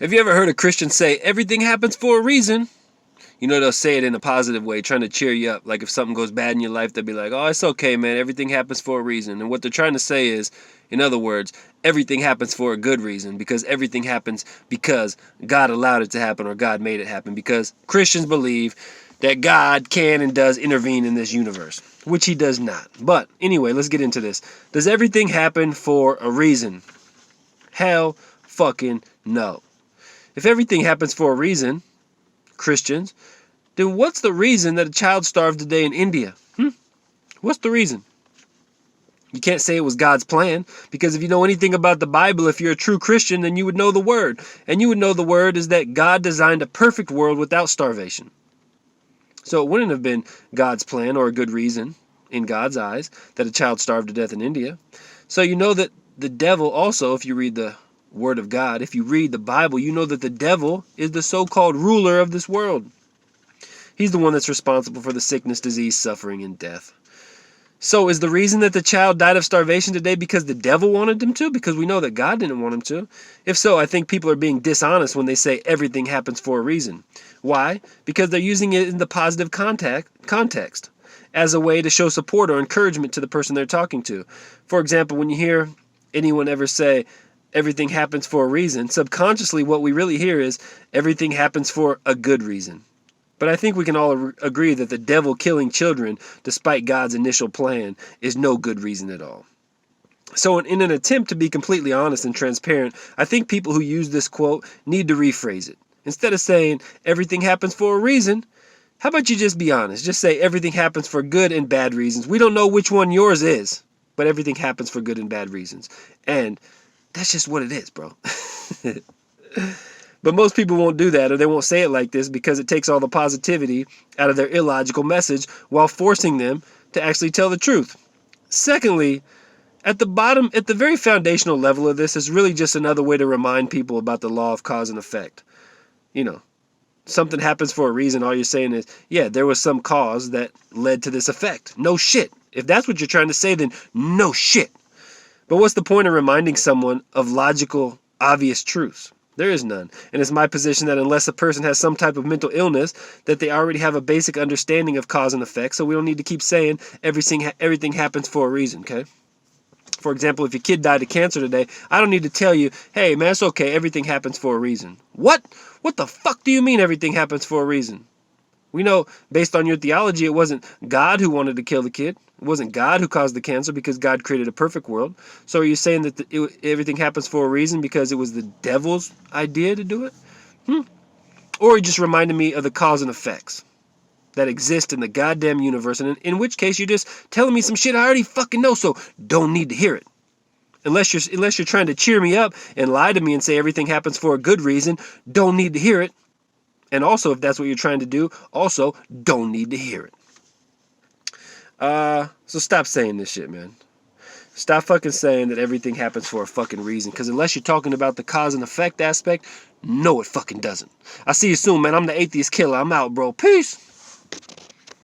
Have you ever heard a Christian say, everything happens for a reason? You know, they'll say it in a positive way, trying to cheer you up. Like if something goes bad in your life, they'll be like, oh, it's okay, man. Everything happens for a reason. And what they're trying to say is, in other words, everything happens for a good reason, because everything happens because God allowed it to happen or God made it happen, because Christians believe that God can and does intervene in this universe, which he does not. But anyway, let's get into this. Does everything happen for a reason? Hell fucking no. If everything happens for a reason, Christians, then what's the reason that a child starved today in India? What's the reason? You can't say it was God's plan, because if you know anything about the Bible, if you're a true Christian, then you would know the word. And you would know the word is that God designed a perfect world without starvation. So it wouldn't have been God's plan or a good reason in God's eyes that a child starved to death in India. So you know that the devil also, if you read the Word of God, if you read the Bible, you know that the devil is the so-called ruler of this world. He's the one that's responsible for the sickness, disease, suffering, and death. So is the reason that the child died of starvation today because the devil wanted him to? Because we know that God didn't want him to. If so, I think people are being dishonest when they say everything happens for a reason. Why? Because they're using it in the positive context as a way to show support or encouragement to the person they're talking to. For example, when you hear anyone ever say, everything happens for a reason, subconsciously what we really hear is everything happens for a good reason. But I think we can all agree that the devil killing children, despite God's initial plan, is no good reason at all. So in an attempt to be completely honest and transparent, I think people who use this quote need to rephrase it. Instead of saying everything happens for a reason, how about you just be honest? Just say everything happens for good and bad reasons. We don't know which one yours is, but everything happens for good and bad reasons. And that's just what it is, bro. But most people won't do that, or they won't say it like this, because it takes all the positivity out of their illogical message while forcing them to actually tell the truth. Secondly, at the very foundational level of this is really just another way to remind people about the law of cause and effect. You know, something happens for a reason. All you're saying is, yeah, there was some cause that led to this effect. No shit. If that's what you're trying to say, then no shit. But what's the point of reminding someone of logical, obvious truths? There is none. And it's my position that unless a person has some type of mental illness, that they already have a basic understanding of cause and effect, so we don't need to keep saying everything happens for a reason, okay? For example, if your kid died of cancer today, I don't need to tell you, hey, man, it's okay, everything happens for a reason. What? What the fuck do you mean everything happens for a reason? We know, based on your theology, it wasn't God who wanted to kill the kid. It wasn't God who caused the cancer, because God created a perfect world. So are you saying that everything happens for a reason because it was the devil's idea to do it? Or are you just reminding me of the cause and effects that exist in the goddamn universe, and in which case you're just telling me some shit I already fucking know, so don't need to hear it. Unless you're trying to cheer me up and lie to me and say everything happens for a good reason, don't need to hear it. And also, if that's what you're trying to do, also don't need to hear it. So stop saying this shit, man. Stop fucking saying that everything happens for a fucking reason, because unless you're talking about the cause and effect aspect, no, it fucking doesn't. I'll see you soon, man. I'm the Atheist Killer. I'm out, bro. Peace.